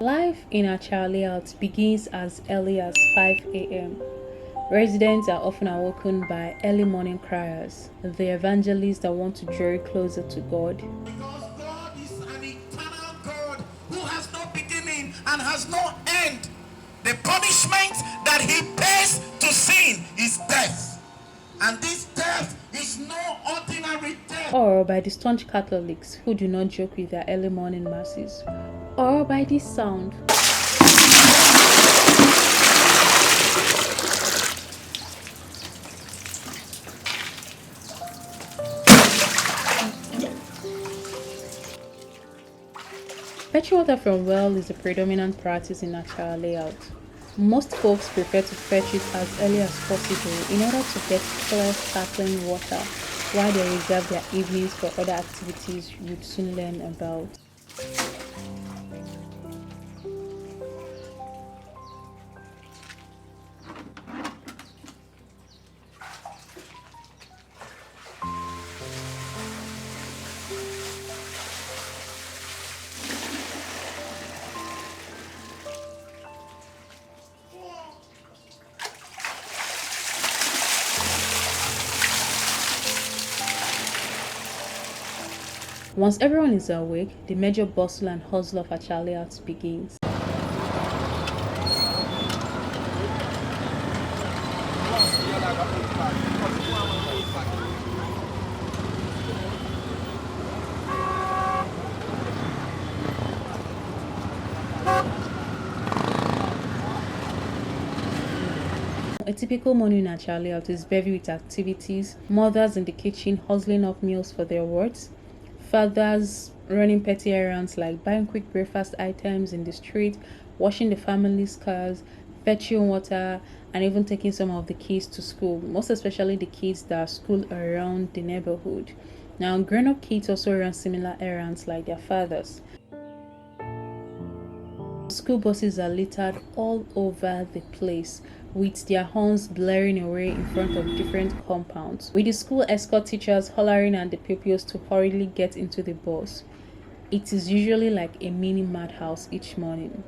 Life in Achara Layout begins as early as 5 a.m. Residents are often awoken by early morning criers, the evangelists that want to draw you closer to God. Because God is an eternal God who has no beginning and has no end. The punishment that he pays to sin is death. And this death is no ordinary death. Or by the staunch Catholics who do not joke with their early morning masses. Or by this sound. Fetching water from well is a predominant practice in Achara Layout. Most folks prefer to fetch it as early as possible in order to get clear sparkling water while they reserve their evenings for other activities you'd soon learn about. Once everyone is awake, the major bustle and hustle of Achara Layout begins. A typical morning in Achara Layout is heavy with activities, mothers in the kitchen hustling up meals for their wards, fathers running petty errands like buying quick breakfast items in the street, washing the family's cars, fetching water, and even taking some of the kids to school, most especially the kids that are school around the neighborhood. Now, grown-up kids also run similar errands like their fathers. School buses are littered all over the place, with their horns blaring away in front of different compounds, with the school escort teachers hollering at the pupils to hurriedly get into the bus. It is usually like a mini madhouse each morning.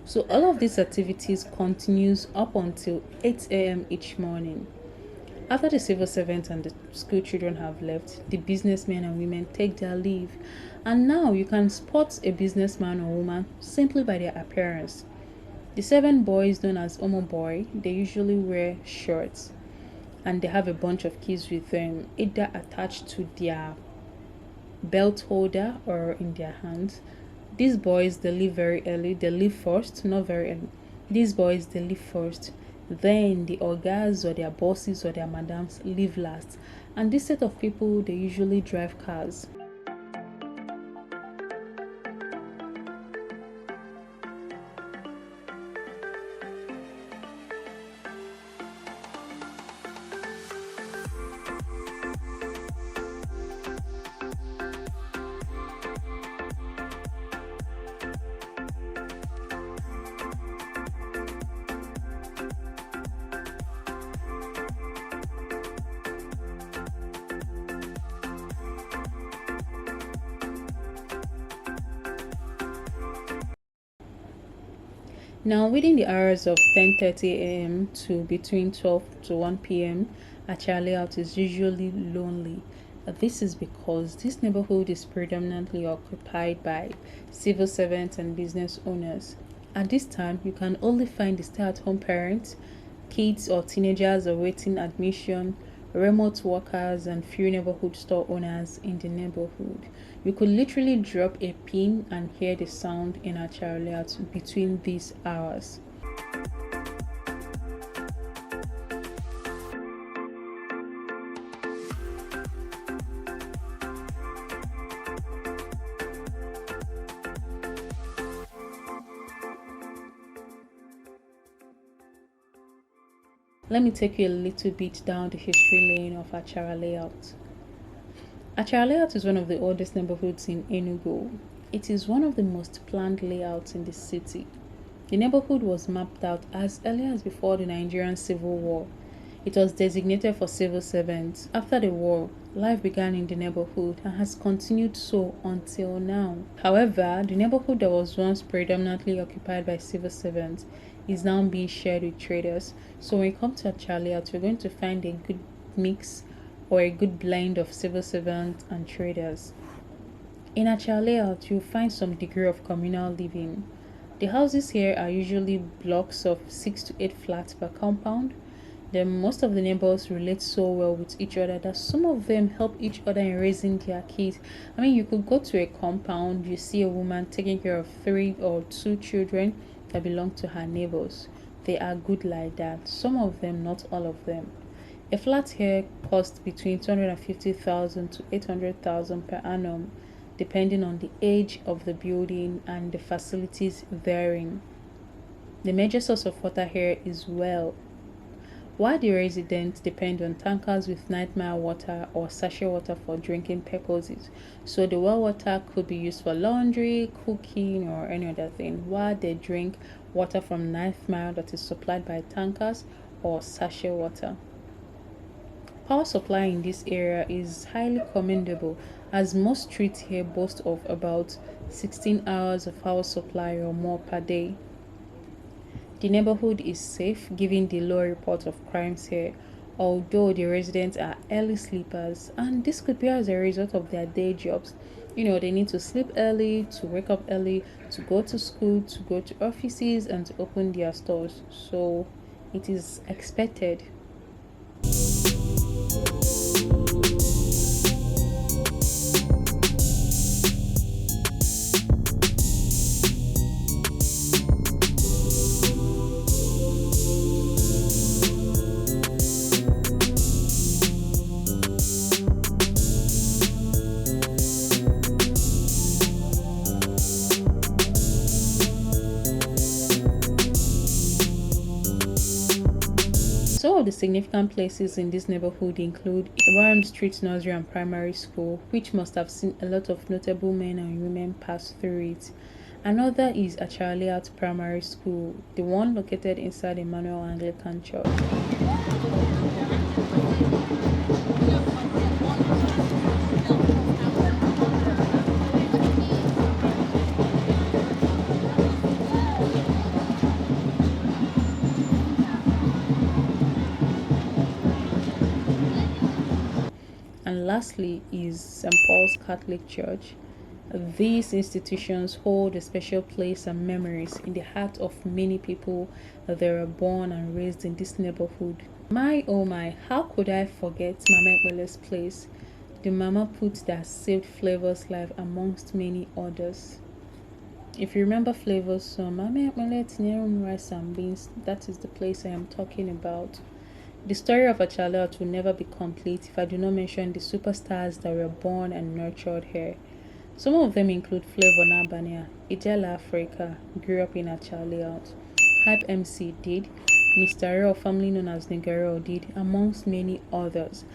So all of these activities continues up until 8 a.m. each morning. After the civil servants and the school children have left, the businessmen and women take their leave. And now you can spot a businessman or woman simply by their appearance. The 7 boys known as Omo Boy, they usually wear shorts and they have a bunch of keys with them, either attached to their belt holder or in their hands. These boys, they leave very early. They leave first, not very early. These boys, they leave first. Then the ogas or their bosses or their madams leave last. And this set of people, they usually drive cars. Now, within the hours of 10:30 a.m. to between 12 to 1 p.m., Achara Layout is usually lonely. This is because this neighborhood is predominantly occupied by civil servants and business owners. At this time, you can only find the stay-at-home parents, kids or teenagers awaiting admission, remote workers, and few neighborhood store owners in the neighborhood. You could literally drop a pin and hear the sound in Achara Layout between these hours. Let me take you a little bit down the history lane of Achara Layout. Achara Layout is one of the oldest neighborhoods in Enugu. It is one of the most planned layouts in the city. The neighborhood was mapped out as early as before the Nigerian Civil War. It was designated for civil servants. After the war, life began in the neighborhood and has continued so until now. However, the neighborhood that was once predominantly occupied by civil servants is now being shared with traders. So when you come to Achara Layout, you're going to find a good mix or a good blend of civil servants and traders. In Achara Layout, you'll find some degree of communal living. The houses here are usually blocks of 6 to 8 flats per compound. Then most of the neighbors relate so well with each other that some of them help each other in raising their kids. I mean, you could go to a compound, you see a woman taking care of 3 or 2 children that belong to her neighbors. They are good like that. Some of them, not all of them. A flat here costs between 250,000 to 800,000 per annum, depending on the age of the building and the facilities therein. The major source of water here is well. While the residents depend on tankers with nightmare water or sachet water for drinking purposes, so the well water could be used for laundry, cooking, or any other thing, while they drink water from nightmare that is supplied by tankers or sachet water. Power supply in this area is highly commendable, as most streets here boast of about 16 hours of power supply or more per day. The neighborhood is safe given the low report of crimes here, although the residents are early sleepers, and this could be as a result of their day jobs. They need to sleep early, to wake up early, to go to school, to go to offices, and to open their stores. So it is expected. Some of the significant places in this neighborhood include Warren Street Nursery and Primary School, which must have seen a lot of notable men and women pass through it. Another is Achara Layout Primary School, the one located inside Emmanuel Anglican Church. And lastly is St. Paul's Catholic Church. These institutions hold a special place and memories in the heart of many people that were born and raised in this neighborhood. My oh my, how could I forget Mama Ekpele's place? the mama put that saved Flavor's life amongst many others. If you remember Flavor's song, Mama Let rice and beans, that is the place I am talking about. The story of Achara Layout will never be complete if I do not mention the superstars that were born and nurtured here. Some of them include FLAVOUR Nabania, Ijela Africa, grew up in Achara Layout. Hype MC did, Mr. Real, formerly known as Nigerian, did, amongst many others.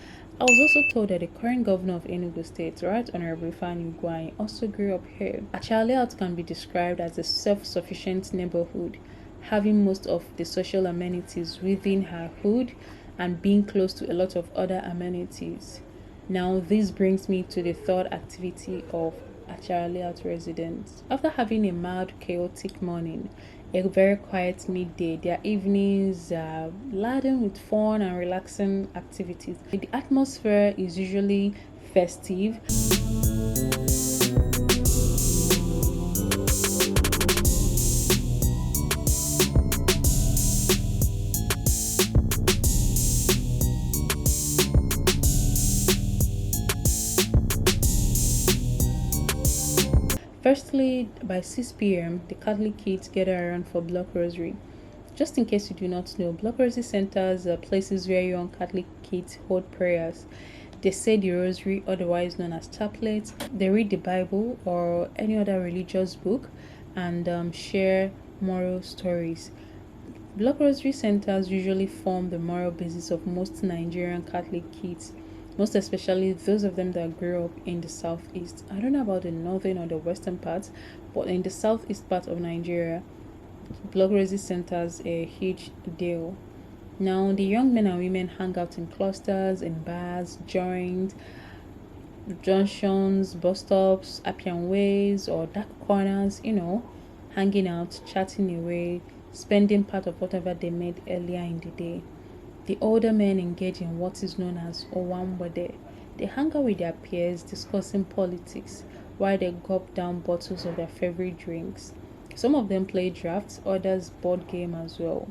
I was also told that the current governor of Enugu State, Right Honorable Ifeanyi also grew up here. Achara Layout can be described as a self-sufficient neighborhood, having most of the social amenities within her hood and being close to a lot of other amenities. Now, this brings me to the third activity of Achara Layout residents. After having a mild, chaotic morning, a very quiet midday, their evenings are laden with fun and relaxing activities. The atmosphere is usually festive. Firstly, by 6 p.m., the Catholic kids gather around for block rosary. Just in case you do not know, block rosary centers are places where young Catholic kids hold prayers. They say the rosary, otherwise known as chaplets. They read the Bible or any other religious book and share moral stories. Block rosary centers usually form the moral basis of most Nigerian Catholic kids, most especially those of them that grew up in the southeast. I don't know about the northern or the western parts, but in the southeast part of Nigeria, block rosary centers are a huge deal. Now, the young men and women hang out in clusters, in bars, joints, junctions, bus stops, appian ways, or dark corners, hanging out, chatting away, spending part of whatever they made earlier in the day. The older men engage in what is known as Owambode. They hang out with their peers discussing politics while they gulp down bottles of their favorite drinks. Some of them play drafts, others board game as well.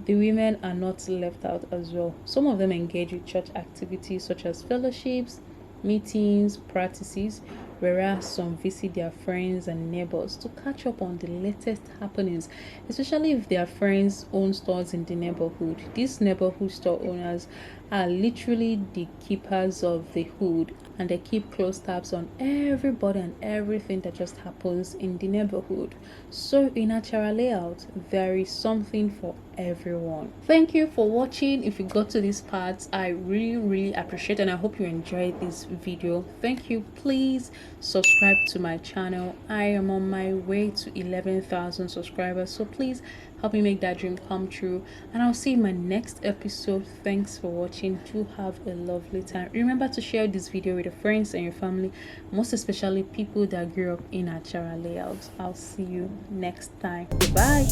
The women are not left out as well. Some of them engage with church activities such as fellowships, meetings, practices, whereas some visit their friends and neighbors to catch up on the latest happenings, especially if their friends own stores in the neighborhood. These neighborhood store owners are literally the keepers of the hood, and they keep close tabs on everybody and everything that just happens in the neighborhood. So in Achara Layout, there is something for everyone. Thank you for watching. If you got to this part, I really appreciate, and I hope you enjoyed this video. Thank you. Please subscribe to my channel. I am on my way to 11,000 subscribers, so please help me make that dream come true, and I'll see you in my next episode. Thanks for watching. Do have a lovely time. Remember to share this video with your friends and your family, most especially people that grew up in Achara Layout. I'll see you next time. Bye.